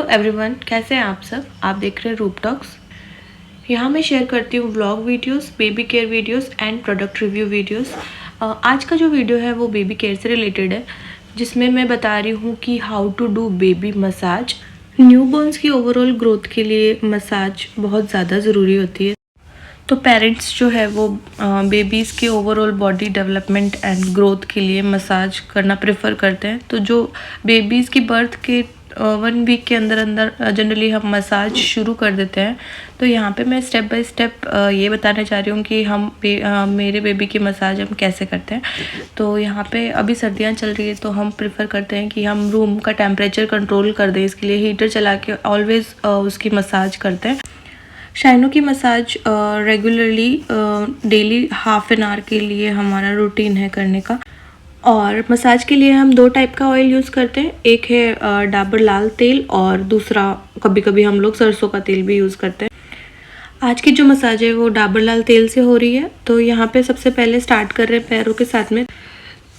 Everyone, कैसे हैं आप सब। आप देख रहे हैं रूप टॉक्स। यहाँ मैं शेयर करती हूँ vlog videos, baby care videos and product review videos. आज का जो वीडियो है वो बेबी केयर से रिलेटेड है, जिसमें मैं बता रही हूँ कि how to do baby massage. Newborns की ओवरऑल ग्रोथ के लिए मसाज बहुत ज़्यादा ज़रूरी होती है। तो पेरेंट्स जो है वो बेबीज़ के overall body development and growth के लिए मसाज करना प्रेफर करते हैं। तो जो बेबीज़ की बर्थ के 1 वीक के अंदर जनरली हम मसाज शुरू कर देते हैं। तो यहाँ पे मैं स्टेप बाय स्टेप ये बताने चाह रही हूँ कि मेरे बेबी की मसाज हम कैसे करते हैं। तो यहाँ पे अभी सर्दियाँ चल रही है, तो हम प्रेफर करते हैं कि हम रूम का टेम्परेचर कंट्रोल कर दें। इसके लिए हीटर चला के ऑलवेज़ उसकी मसाज करते हैं। शाइनो की massage regularly daily half an hour के लिए हमारा रूटीन है करने का। और मसाज के लिए हम 2 टाइप का ऑयल यूज़ करते हैं। एक है डाबर लाल तेल और दूसरा कभी कभी हम लोग सरसों का तेल भी यूज़ करते हैं। आज की जो मसाज है वो डाबर लाल तेल से हो रही है। तो यहाँ पे सबसे पहले स्टार्ट कर रहे हैं पैरों के साथ में।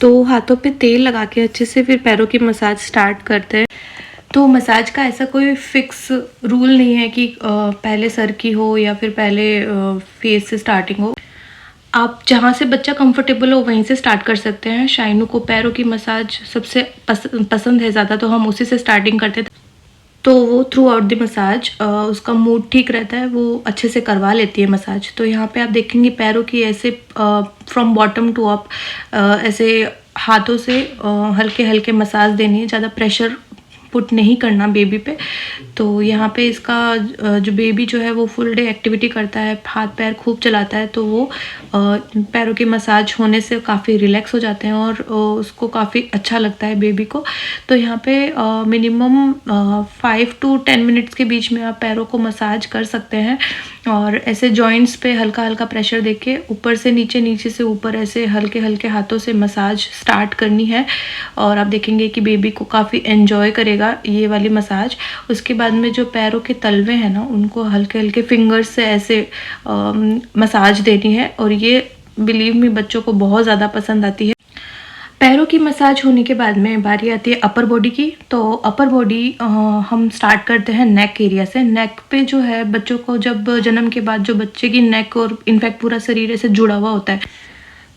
तो हाथों पे तेल लगा के अच्छे से फिर पैरों की मसाज स्टार्ट करते हैं। तो मसाज का ऐसा कोई फिक्स रूल नहीं है कि पहले सर की हो या फिर पहले फेस से स्टार्टिंग हो। आप जहाँ से बच्चा कंफर्टेबल हो वहीं से स्टार्ट कर सकते हैं। शाइनू को पैरों की मसाज सबसे पसंद है ज़्यादा, तो हम उसी से स्टार्टिंग करते हैं। तो वो थ्रू आउट द मसाज उसका मूड ठीक रहता है, वो अच्छे से करवा लेती है मसाज। तो यहाँ पे आप देखेंगे पैरों की ऐसे फ्रॉम बॉटम टू अप ऐसे हाथों से हल्के हल्के मसाज देनी है, ज़्यादा प्रेशर पुट नहीं करना बेबी पे। तो यहाँ पे इसका जो बेबी जो है वो फुल डे एक्टिविटी करता है, हाथ पैर खूब चलाता है, तो वो पैरों की मसाज होने से काफ़ी रिलैक्स हो जाते हैं और उसको काफ़ी अच्छा लगता है बेबी को। तो यहाँ पे मिनिमम 5 to 10 मिनट्स के बीच में आप पैरों को मसाज कर सकते हैं। और ऐसे जॉइंट्स पे हल्का हल्का प्रेशर देके ऊपर से नीचे, नीचे से ऊपर ऐसे हल्के हल्के हाथों से मसाज स्टार्ट करनी है। और आप देखेंगे कि बेबी को काफ़ी एंजॉय करेगा ये वाली मसाज। उसके बाद में जो पैरों के तलवे हैं ना, उनको हल्के हल्के फिंगर्स से ऐसे मसाज देनी है। और ये बिलीव मी बच्चों को बहुत ज़्यादा पसंद आती है। पैरों की मसाज होने के बाद में बारी आती है अपर बॉडी की। तो अपर बॉडी हम स्टार्ट करते हैं नेक एरिया से। नेक पे जो है बच्चों को जब जन्म के बाद जो बच्चे की नेक और इनफैक्ट पूरा शरीर ऐसे जुड़ा हुआ होता है,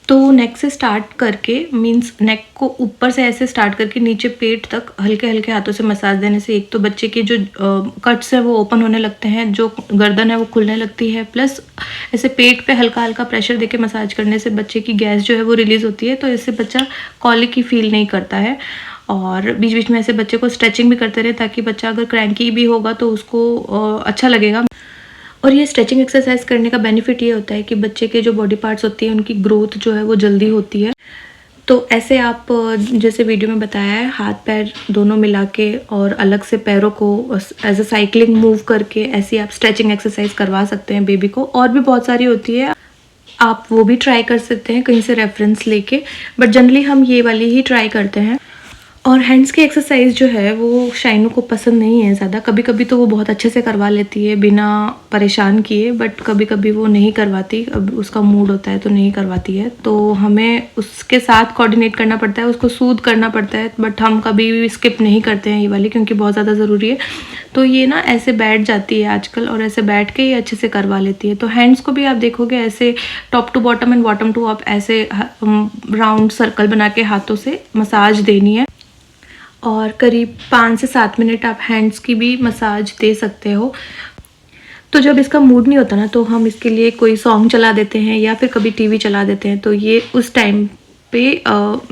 तो नेक से स्टार्ट करके मींस नेक को ऊपर से ऐसे स्टार्ट करके नीचे पेट तक हल्के हल्के हाथों से मसाज देने से एक तो बच्चे के जो कट्स है वो ओपन होने लगते हैं, जो गर्दन है वो खुलने लगती है, प्लस ऐसे पेट पे हल्का हल्का प्रेशर देके मसाज करने से बच्चे की गैस जो है वो रिलीज़ होती है। तो इससे बच्चा कॉलिक की फील नहीं करता है। और बीच बीच में ऐसे बच्चे को स्ट्रेचिंग भी करते रहे, ताकि बच्चा अगर क्रैंकी भी होगा तो उसको अच्छा लगेगा। और ये स्ट्रेचिंग एक्सरसाइज करने का बेनिफिट ये होता है कि बच्चे के जो बॉडी पार्ट्स होती हैं उनकी ग्रोथ जो है वो जल्दी होती है। तो ऐसे आप जैसे वीडियो में बताया है, हाथ पैर दोनों मिला के और अलग से पैरों को एज अ साइकिलिंग मूव करके ऐसी आप स्ट्रेचिंग एक्सरसाइज करवा सकते हैं बेबी को। और भी बहुत सारी होती है, आप वो भी ट्राई कर सकते हैं कहीं से रेफरेंस लेके, बट जनरली हम ये वाली ही ट्राई करते हैं। और हैंड्स की एक्सरसाइज जो है वो शाइनू को पसंद नहीं है ज़्यादा। कभी कभी तो वो बहुत अच्छे से करवा लेती है बिना परेशान किए, बट कभी कभी वो नहीं करवाती। अब उसका मूड होता है तो नहीं करवाती है, तो हमें उसके साथ कोऑर्डिनेट करना पड़ता है, उसको सूद करना पड़ता है। बट हम कभी भी स्किप नहीं करते हैं ये वाली, क्योंकि बहुत ज़्यादा ज़रूरी है। तो ये ना ऐसे बैठ जाती है आजकल, और ऐसे बैठ के ही अच्छे से करवा लेती है। तो हैंड्स को भी आप देखोगे ऐसे top to bottom and bottom to up ऐसे राउंड सर्कल बना के हाथों से मसाज देनी है। और करीब 5 से 7 मिनट आप हैंड्स की भी मसाज दे सकते हो। तो जब इसका मूड नहीं होता ना, तो हम इसके लिए कोई सॉन्ग चला देते हैं या फिर कभी टीवी चला देते हैं। तो ये उस टाइम पे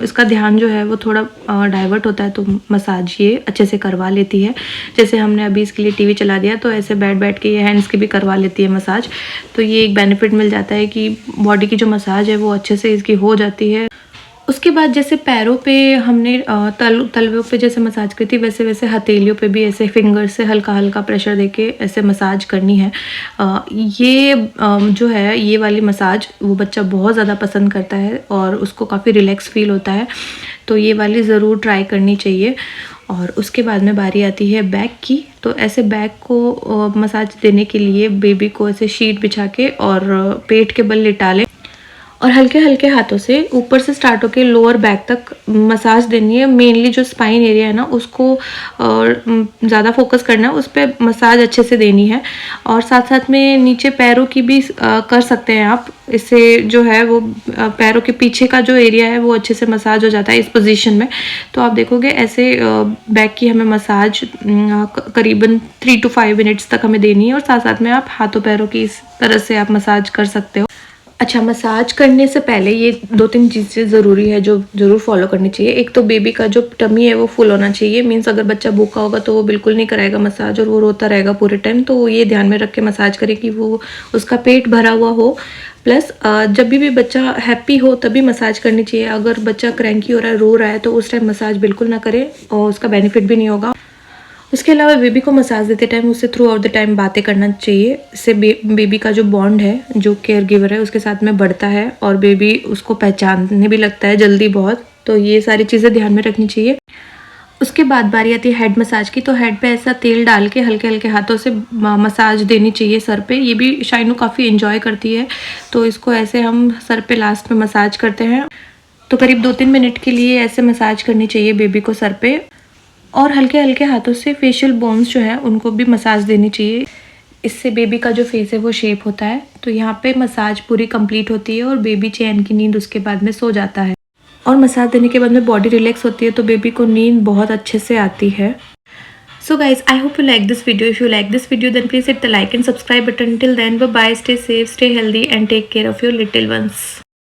इसका ध्यान जो है वो थोड़ा डाइवर्ट होता है, तो मसाज ये अच्छे से करवा लेती है। जैसे हमने अभी इसके लिए टीवी चला दिया, तो ऐसे बैठ बैठ के ये हैंड्स की भी करवा लेती है मसाज। तो ये एक बेनिफिट मिल जाता है कि बॉडी की जो मसाज है वो अच्छे से इसकी हो जाती है। उसके बाद जैसे पैरों पे हमने तलवों पे जैसे मसाज की थी, वैसे वैसे हथेलियों पे भी ऐसे फिंगर से हल्का हल्का प्रेशर देके ऐसे मसाज करनी है। ये जो है ये वाली मसाज वो बच्चा बहुत ज़्यादा पसंद करता है और उसको काफ़ी रिलैक्स फील होता है। तो ये वाली ज़रूर ट्राई करनी चाहिए। और उसके बाद में बारी आती है बैक की। तो ऐसे बैक को मसाज देने के लिए बेबी को ऐसे शीट बिछा के और पेट के बल लिटा लें और हल्के हल्के हाथों से ऊपर से स्टार्ट होकर लोअर बैक तक मसाज देनी है। मेनली जो स्पाइन एरिया है ना उसको ज़्यादा फोकस करना है, उस पर मसाज अच्छे से देनी है। और साथ साथ में नीचे पैरों की भी कर सकते हैं आप। इससे जो है वो पैरों के पीछे का जो एरिया है वो अच्छे से मसाज हो जाता है इस पोजीशन में। तो आप देखोगे ऐसे बैक की हमें मसाज करीबन 3 to 5 मिनट्स तक हमें देनी है। और साथ साथ में आप हाथों पैरों की इस तरह से आप मसाज कर सकते हो। अच्छा, मसाज करने से पहले ये 2-3 चीज़ें ज़रूरी है जो ज़रूर फॉलो करनी चाहिए। एक तो बेबी का जो टमी है वो फुल होना चाहिए। मीन्स अगर बच्चा भूखा होगा तो वो बिल्कुल नहीं कराएगा मसाज और वो रोता रहेगा पूरे टाइम। तो ये ध्यान में रख के मसाज करें कि वो उसका पेट भरा हुआ हो। प्लस जब भी बच्चा हैप्पी हो तभी मसाज करनी चाहिए। अगर बच्चा क्रैंकी हो रहा है, रो रहा है, तो उस टाइम मसाज बिल्कुल ना करें और उसका बेनिफिट भी नहीं होगा। उसके अलावा बेबी को मसाज देते टाइम उससे थ्रू आउट द टाइम बातें करना चाहिए। इससे बेबी का जो बॉन्ड है, जो केयर गिवर है उसके साथ में बढ़ता है और बेबी उसको पहचानने भी लगता है जल्दी बहुत। तो ये सारी चीज़ें ध्यान में रखनी चाहिए। उसके बाद बारी आती है हेड मसाज की। तो हेड पे ऐसा तेल डाल के हल्के हल्के हाथों से मसाज देनी चाहिए सर पे। ये भी शाइनू काफ़ी इंजॉय करती है, तो इसको ऐसे हम सर पे लास्ट में मसाज करते हैं। तो करीब 2-3 मिनट के लिए ऐसे मसाज करनी चाहिए बेबी को सर पे। और हल्के हल्के हाथों से फेशियल बोन्स जो है उनको भी मसाज देनी चाहिए। इससे बेबी का जो फेस है वो शेप होता है। तो यहाँ पे मसाज पूरी कंप्लीट होती है और बेबी चैन की नींद उसके बाद में सो जाता है। और मसाज देने के बाद में बॉडी रिलैक्स होती है तो बेबी को नींद बहुत अच्छे से आती है। So guys, I hope you like this video. If you like this video, then please hit the like and subscribe button. Till then, bye bye, stay safe, stay healthy and take care of your little ones.